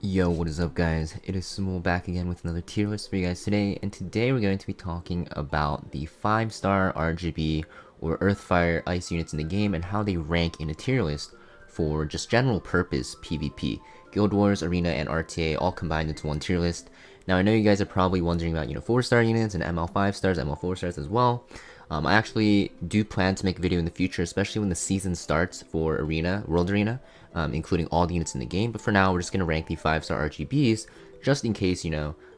Yo, what is up guys? It is Samool back again with another tier list for you guys today, and today we're going to be talking about the 5-star RGB or Earth, Fire, Ice units in the game and how they rank in a tier list for just general purpose PvP. Guild Wars, Arena, and RTA all combined into one tier list. Now I know you guys are probably wondering about 4-star units and ML 5 stars, ML 4 stars as well. I actually do plan to make a video in the future, especially when the season starts for Arena, World Arena, including all the units in the game. But for now, we're just going to rank the 5-star RGBs, just in case,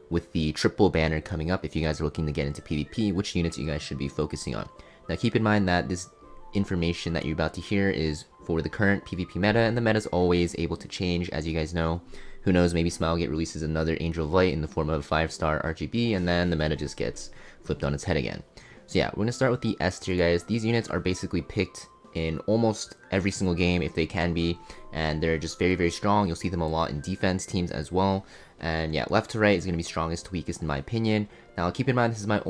with the triple banner coming up, if you guys are looking to get into PvP, which units you guys should be focusing on. Now keep in mind that this information that you're about to hear is for the current PvP meta, and the meta is always able to change, as you guys know. Who knows, maybe Smilegate releases another Angel of Light in the form of a 5-star RGB, and then the meta just gets flipped on its head again. So yeah, we're going to start with the S tier, guys. These units are basically picked in almost every single game if they can be, and they're just very, very strong. You'll see them a lot in defense teams as well. And yeah, left to right is going to be strongest to weakest in my opinion. Now keep in mind, this is my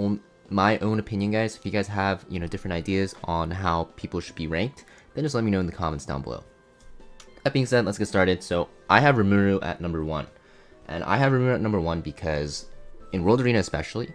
own opinion, guys. If you guys have different ideas on how people should be ranked, then just let me know in the comments down below. That being said, let's get started. So I have Rimuru at number 1, and I have Rimuru at number 1 because in World Arena especially,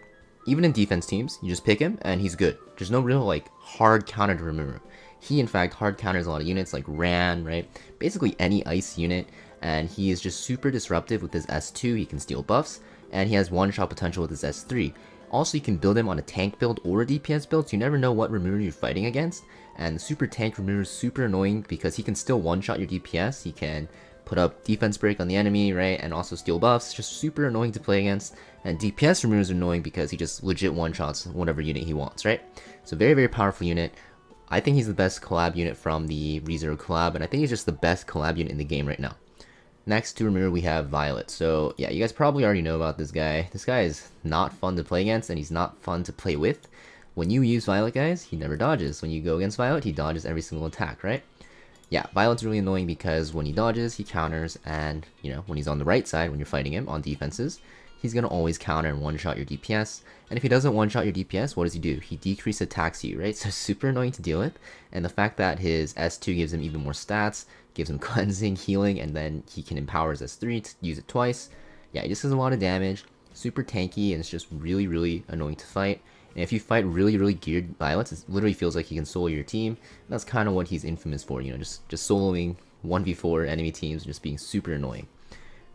even in defense teams, you just pick him and he's good. There's no real hard counter to Rimuru. He in fact hard counters a lot of units like Ran, right? Basically any ice unit, and he is just super disruptive with his S2. He can steal buffs, and he has one-shot potential with his S3. Also, you can build him on a tank build or a DPS build, so you never know what Rimuru you're fighting against. And the super tank Rimuru is super annoying because he can still one-shot your DPS. He can put up defense break on the enemy, right? And also steal buffs. Just super annoying to play against. And DPS Rimuru is annoying because he just legit one-shots whatever unit he wants, right? So very, very powerful unit. I think he's the best collab unit from the ReZero collab, and I think he's just the best collab unit in the game right now. Next to Rimuru, we have Violet. So yeah, you guys probably already know about this guy. This guy is not fun to play against, and he's not fun to play with. When you use Violet, guys, he never dodges. When you go against Violet, he dodges every single attack, right? Yeah, Violet's really annoying because when he dodges, he counters, and when he's on the right side, when you're fighting him on defenses, he's gonna always counter and one-shot your DPS. And if he doesn't one-shot your DPS, what does he do? He decrease attacks you, right? So super annoying to deal with. And the fact that his S2 gives him even more stats, gives him cleansing, healing, and then he can empower his S3 to use it twice. Yeah, he just does a lot of damage, super tanky, and it's just really, really annoying to fight. And if you fight really, really geared Violets, it literally feels like he can solo your team. And that's kind of what he's infamous for, just soloing 1v4 enemy teams, just being super annoying.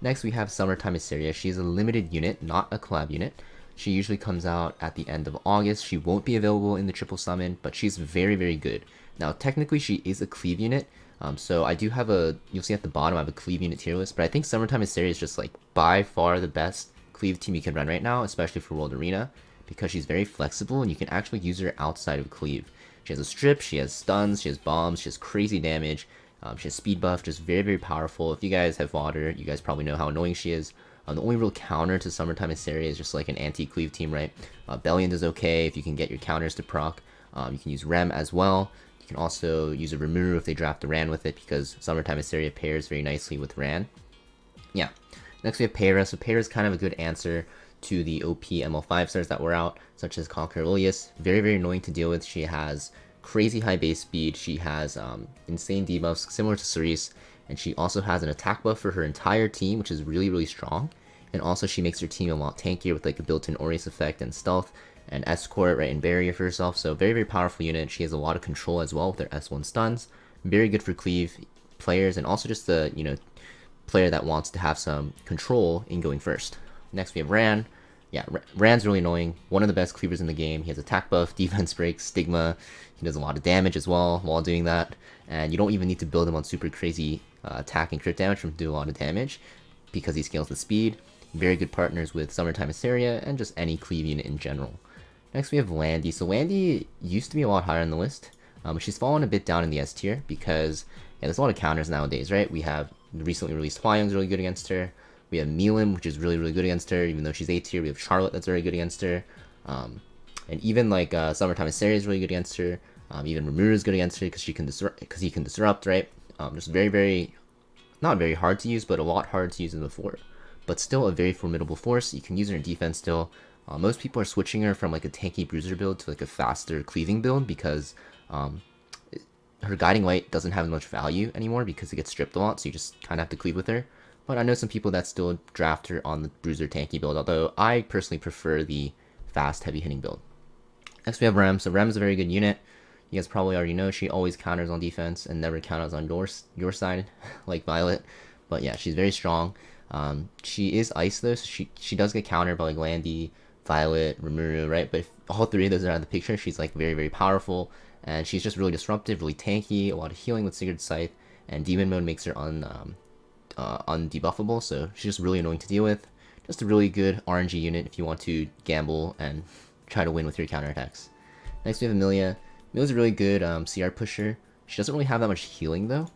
Next, we have Summertime Hysteria. She is a limited unit, not a collab unit. She usually comes out at the end of August. She won't be available in the triple summon, but she's very, very good. Now, technically, she is a Cleave unit. So I do have you'll see at the bottom, I have a Cleave unit tier list, but I think Summertime Hysteria is just by far the best Cleave team you can run right now, especially for World Arena, because she's very flexible and you can actually use her outside of Cleave. She has a strip, she has stuns, she has bombs, she has crazy damage. She has speed buff, just very, very powerful. If you guys have fought her, you guys probably know how annoying she is. The only real counter to Summertime Hysteria is just like an anti-Cleave team, right? Bellion does okay if you can get your counters to proc. You can use Rem as well. You can also use a Rimuru if they draft the Ran with it, because Summertime Hysteria pairs very nicely with Ran. Yeah. Next we have Payra. So Payra is kind of a good answer to the OP ML 5 stars that were out, such as Conquer Ilias. Very, very annoying to deal with. She has crazy high base speed, she has insane debuffs similar to Cerise, and she also has an attack buff for her entire team, which is really, really strong. And also she makes her team a lot tankier with a built-in Aureus effect and stealth and escort, right, and barrier for herself. So very, very powerful unit. She has a lot of control as well with her S1 stuns. Very good for Cleave players, and also just the player that wants to have some control in going first. Next we have Ran. Yeah, Ran's really annoying. One of the best cleavers in the game. He has attack buff, defense break, stigma. He does a lot of damage as well while doing that. And you don't even need to build him on super crazy attack and crit damage for him to do a lot of damage, because he scales the speed. Very good partners with Summertime Hysteria and just any cleave unit in general. Next we have Landy. So Landy used to be a lot higher on the list, but she's fallen a bit down in the S tier because there's a lot of counters nowadays, right? We have the recently released Hwayoung's really good against her. We have Milim, which is really, really good against her, even though she's A tier. We have Charlotte, that's very good against her. And even Summertime Hysteria is really good against her. Even Rimuru is good against her because he can disrupt, right? Just very, very, not very hard to use, but a lot harder to use than before. But still a very formidable force. You can use her in defense still. Most people are switching her from a tanky bruiser build to a faster cleaving build because her guiding light doesn't have much value anymore because it gets stripped a lot, so you just kind of have to cleave with her. But I know some people that still draft her on the bruiser tanky build, although I personally prefer the fast heavy hitting build. Next we have Rem. So Rem is a very good unit. You guys probably already know she always counters on defense and never counters on your side, like Violet. But yeah, she's very strong. She is ice though, so she does get countered by like Landy, Violet, Rimuru, right? But if all three of those are out of the picture, she's like very, very powerful. And she's just really disruptive, really tanky, a lot of healing with Sigurd Scythe. And Demon Mode makes her undebuffable, so she's just really annoying to deal with. Just a really good RNG unit if you want to gamble and try to win with your counterattacks. Next we have Amelia. Amelia's a really good CR pusher. She doesn't really have that much healing though,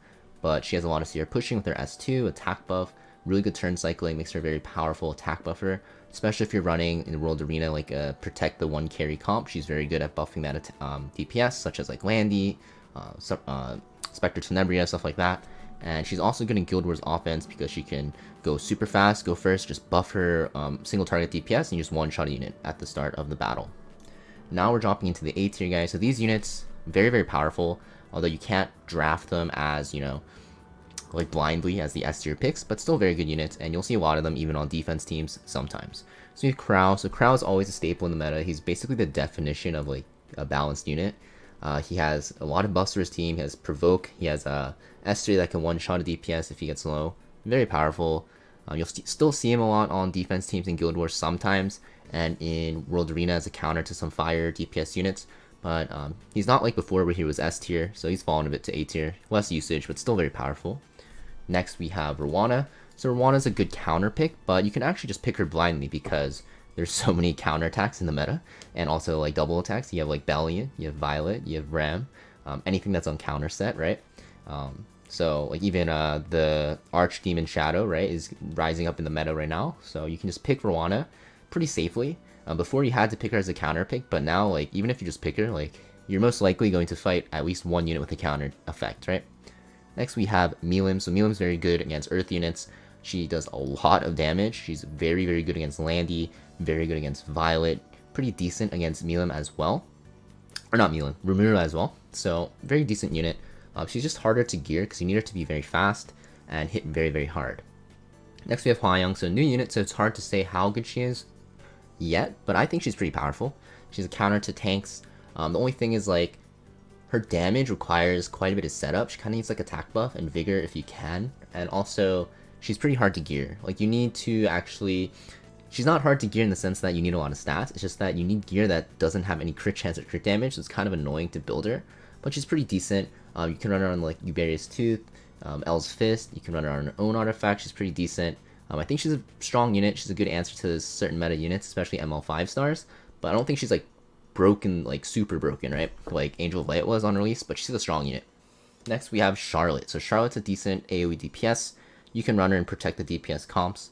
but she has a lot of CR pushing with her S2, attack buff, really good turn cycling, makes her a very powerful attack buffer, especially if you're running in the World Arena like a protect the one carry comp. She's very good at buffing that DPS, such as like Landy, Spectre Tenebria, stuff like that. And she's also good in Guild Wars offense because she can go super fast, go first, just buff her single target DPS, and just one-shot a unit at the start of the battle. Now we're dropping into the A tier, guys. So these units, very, very powerful, although you can't draft them as, you know, like blindly as the S tier picks, but still very good units, and you'll see a lot of them even on defense teams sometimes. So we have Crow. So Crow is always a staple in the meta. He's basically the definition of like a balanced unit. He has a lot of buffs for his team. He has Provoke. He has S3 that can one-shot a DPS if he gets low. Very powerful. You'll still see him a lot on defense teams in Guild Wars sometimes, and in World Arena as a counter to some fire DPS units. But he's not like before where he was S tier, so he's fallen a bit to A tier. Less usage, but still very powerful. Next we have Rwana. So Rwana's a good counter pick, but you can actually just pick her blindly because there's so many counter attacks in the meta, and also like double attacks. You have like Bellion, you have Violet, you have Ram, anything that's on counter set, right? So like even the Archdemon Shadow, right, is rising up in the meta right now. So you can just pick Rwana pretty safely. Before you had to pick her as a counter pick, but now like even if you just pick her, like you're most likely going to fight at least one unit with a counter effect, right? Next we have Milim. So Milim's very good against Earth units. She does a lot of damage. She's very, very good against Landy, very good against Violet, pretty decent against Milim as well. Or not Milim, Rimuru as well. So very decent unit. She's just harder to gear because you need her to be very fast and hit very, very hard. Next we have Hwayoung. So new unit, so it's hard to say how good she is yet, but I think she's pretty powerful. She's a counter to tanks. The only thing is like her damage requires quite a bit of setup. She kind of needs like attack buff and vigor if you can, and also she's pretty hard to gear. Like you need to actually, she's not hard to gear in the sense that you need a lot of stats. It's just that you need gear that doesn't have any crit chance or crit damage. So it's kind of annoying to build her, but she's pretty decent. You can run her on like Uberius Tooth, El's Fist. You can run her on her own artifact. She's pretty decent. I think she's a strong unit. She's a good answer to certain meta units, especially ML 5 stars. But I don't think she's like broken, like super broken, right? Like Angel of Light was on release, but she's a strong unit. Next we have Charlotte. So Charlotte's a decent AoE DPS. You can run her and protect the DPS comps.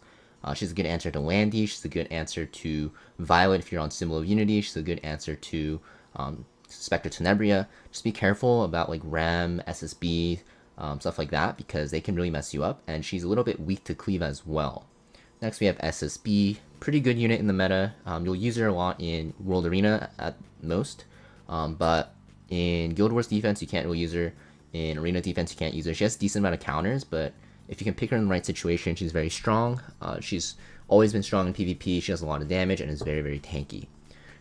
She's a good answer to Landy. She's a good answer to Violet if you're on Symbol of Unity. She's a good answer to Spectre Tenebria. Just be careful about like Ram, SSB, stuff like that, because they can really mess you up. And she's a little bit weak to cleave as well. Next we have SSB. Pretty good unit in the meta. You'll use her a lot in World Arena at most. But in Guild Wars defense, you can't really use her. In Arena defense, you can't use her. She has a decent amount of counters, but if you can pick her in the right situation, she's very strong. She's always been strong in PvP. She does a lot of damage and is very, very tanky.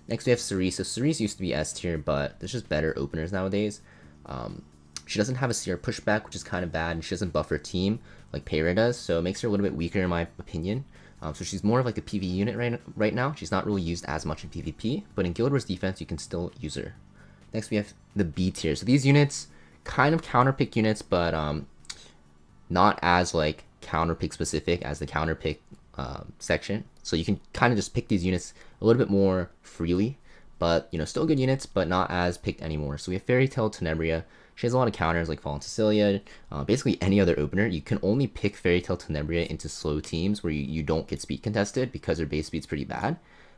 Next we have Cerise. So Cerise used to be S tier, but there's just better openers nowadays. She doesn't have a CR pushback, which is kind of bad, and she doesn't buff her team like Payra does, so it makes her a little bit weaker in my opinion. So she's more of like a PvE unit right now. She's not really used as much in PvP, but in Guild Wars defense, you can still use her. Next we have the B tier. So these units, kind of counterpick units, but not as like counterpick specific as the counterpick section. So you can kind of just pick these units a little bit more freely, but you know, still good units, but not as picked anymore. So we have Fairy Tail Tenebria. She has a lot of counters like Fallen Cecilia, basically any other opener. You can only pick Fairy Tail Tenebria into slow teams where you don't get speed contested because her base speed's pretty bad.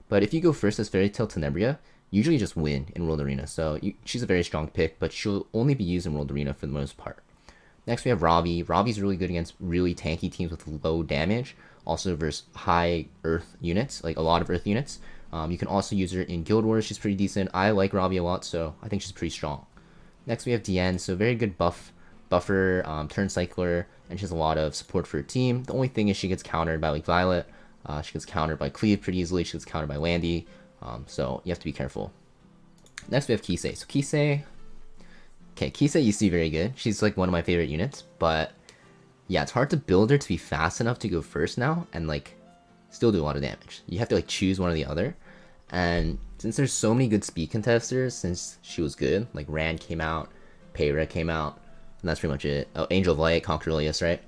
But if you go first as Fairy Tail Tenebria, you usually just win in World Arena. So she's a very strong pick, but she'll only be used in World Arena for the most part. Next we have Ravi. Ravi's really good against really tanky teams with low damage, also versus high Earth units, like a lot of Earth units. You can also use her in Guild Wars. She's pretty decent. I like Ravi a lot, so I think she's pretty strong. Next we have Diane, so very good buffer, turn cycler, and she has a lot of support for her team. The only thing is she gets countered by like Violet, she gets countered by Cleave pretty easily, she gets countered by Landy, so you have to be careful. Next we have Kisei. So Kisei used to be very good. She's like one of my favorite units, but yeah, it's hard to build her to be fast enough to go first now and like still do a lot of damage. You have to like choose one or the other. And since there's so many good speed contesters since she was good, like Rand came out, Peyra came out, and that's pretty much it. Oh, Angel of Light, Conquer Ilias, right?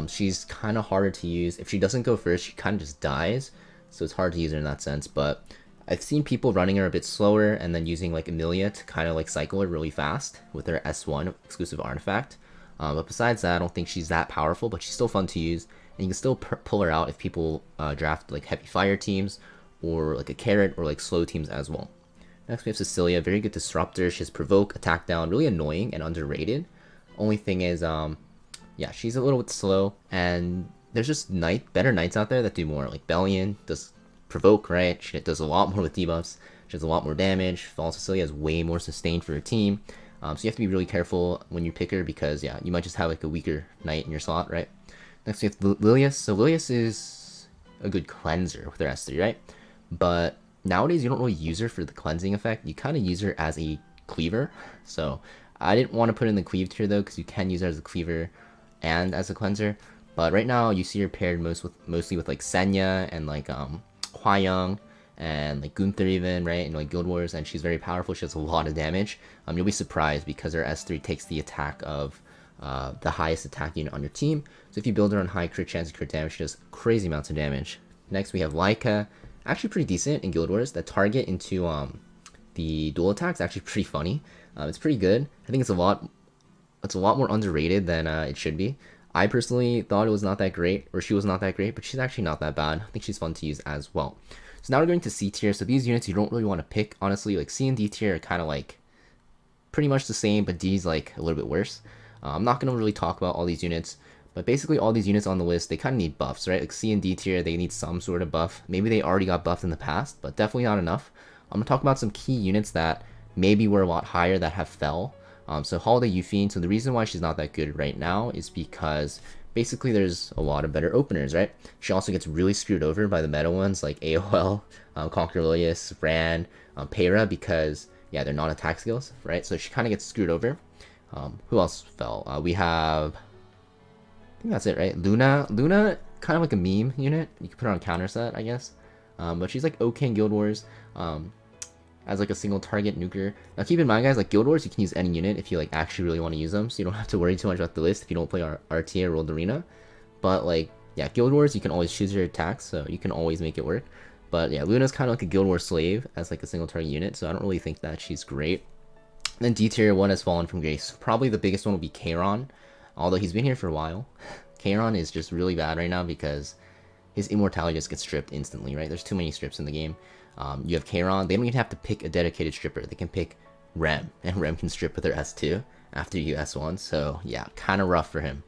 She's kind of harder to use. If she doesn't go first, she kind of just dies. So it's hard to use her in that sense. But I've seen people running her a bit slower and then using like Emilia to kind of like cycle her really fast with her S1 exclusive artifact. But besides that, I don't think she's that powerful, but she's still fun to use. And you can still pull her out if people draft like heavy fire teams or like a carrot or like slow teams as well. Next we have Cecilia, very good disruptor. She has provoke, attack down, really annoying and underrated. Only thing is, yeah, she's a little bit slow, and there's just better knights out there that do more. Like Bellion does provoke, right? She does a lot more with debuffs. She does a lot more damage. False Cecilia is way more sustained for her team. So you have to be really careful when you pick her because, yeah, you might just have like a weaker knight in your slot, right? Next we have Lilius. So Lilius is a good cleanser with her S3, right? But nowadays you don't really use her for the cleansing effect. You kind of use her as a cleaver. So I didn't want to put in the cleave tier though, because you can use her as a cleaver and as a cleanser. But right now you see her paired mostly with like Senya and like Hwa-Young and like Gunther even, right? And like Guild Wars, and she's very powerful. She does a lot of damage. You'll be surprised because her S3 takes the attack of the highest attack unit on your team. So if you build her on high crit chance and crit damage, she does crazy amounts of damage. Next we have Laika, actually pretty decent in Guild Wars. The target into the dual attack is actually pretty funny. It's pretty good. I think it's a lot more underrated than it should be. I personally thought it was not that great, or she was not that great, but she's actually not that bad. I think she's fun to use as well. So now we're going to C tier. So these units you don't really want to pick, honestly. Like C and D tier are kind of like pretty much the same, but D's like a little bit worse. I'm not going to really talk about all these units, but basically all these units on the list, they kind of need buffs, right? Like C and D tier, they need some sort of buff. Maybe they already got buffed in the past, but definitely not enough. I'm going to talk about some key units that maybe were a lot higher that have fell. So Holiday Euphine, so the reason why she's not that good right now is because basically there's a lot of better openers, right? She also gets really screwed over by the meta ones like AOL, Conquer Ilias, Ran, Peyra, because yeah, they're non-attack skills, right? So she kind of gets screwed over. Who else fell? We have, I think that's it, right? Luna, kind of like a meme unit. You can put her on counter set, I guess. But she's like okay in Guild Wars. As like a single target nuker. Now keep in mind guys, like Guild Wars you can use any unit if you like actually really want to use them, so you don't have to worry too much about the list if you don't play RT or World Arena. But like, yeah, Guild Wars you can always choose your attacks, so you can always make it work. But yeah, Luna's kind of like a Guild Wars slave as like a single target unit, so I don't really think that she's great. And then D tier 1 has fallen from grace. Probably the biggest one will be Kayron, although he's been here for a while. Kayron is just really bad right now because his immortality just gets stripped instantly, right? There's too many strips in the game. You have Kayron, they don't even have to pick a dedicated stripper. They can pick Rem, and Rem can strip with their S2 after you S1, so yeah, kind of rough for him.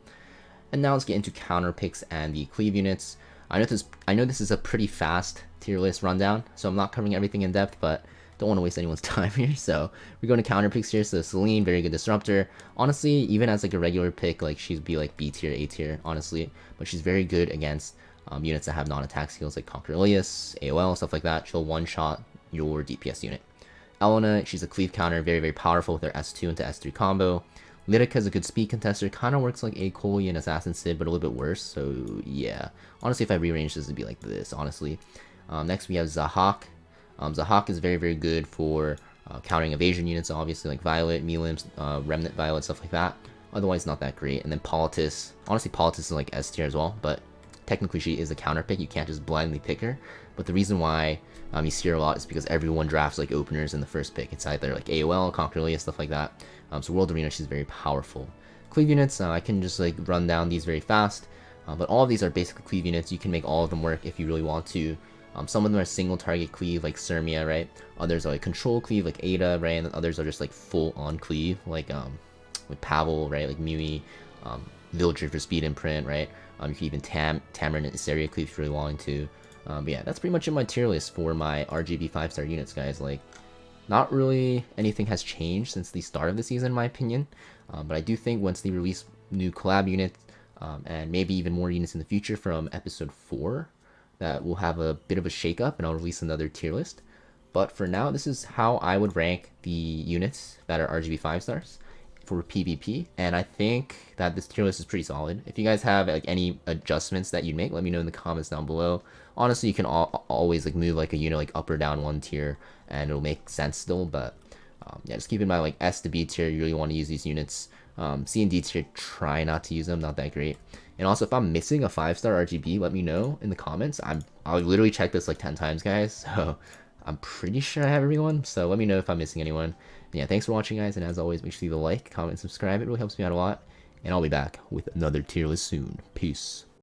And now let's get into Counterpicks and the Cleave Units. I know this is a pretty fast tier list rundown, so I'm not covering everything in depth, but don't want to waste anyone's time here, so we're going to Counterpicks here. So Celine, very good disruptor. Honestly, even as like a regular pick, like she'd be like B tier, A tier, honestly, but she's very good against units that have non-attack skills like Conquer Ilias, AOL, stuff like that. She'll one-shot your DPS unit. Elena, she's a cleave counter, very, very powerful with her S2 into S3 combo. Lytica is a good speed contester, kind of works like a Coley and Assassin Sid, but a little bit worse, so yeah. Honestly, if I rearrange this, it'd be like this, honestly. Next, we have Zahak. Zahak is very, very good for countering evasion units, obviously, like Violet, Melims, Remnant Violet, stuff like that. Otherwise, not that great. And then Politis. Honestly, Politis is like S tier as well, but technically she is a counter pick. You can't just blindly pick her. But the reason why you see her a lot is because everyone drafts like openers in the first pick. It's either like AOL, Conquer Ilias, stuff like that. So World Arena, she's very powerful. Cleave units, I can just like run down these very fast. But all of these are basically cleave units. You can make all of them work if you really want to. Some of them are single target cleave like Sermia, right? Others are like control cleave like Ada, right? And then others are just like full on cleave like Pavel, right? Like Mui, Villager for speed imprint, right? You can even Tamarin and Issaria cleave if you really wanted to. But yeah, that's pretty much in my tier list for my RGB 5-star units, guys. Like, Not really anything has changed since the start of the season, in my opinion. But I do think once they release new collab units and maybe even more units in the future from episode 4, that we'll have a bit of a shakeup and I'll release another tier list. But for now, this is how I would rank the units that are RGB 5 stars for PvP, and I think that this tier list is pretty solid. If you guys have like any adjustments that you'd make, let me know in the comments down below. Honestly, you can always like move like a unit like up or down one tier, and it'll make sense still. But yeah, just keep in mind like S to B tier, you really want to use these units. C and D tier, try not to use them, not that great. And also, if I'm missing a 5-star RGB, let me know in the comments. I'll literally check this like 10 times, guys. So I'm pretty sure I have everyone. So let me know if I'm missing anyone. And yeah, thanks for watching, guys. And as always, make sure you leave a like, comment, and subscribe. It really helps me out a lot. And I'll be back with another tier list soon. Peace.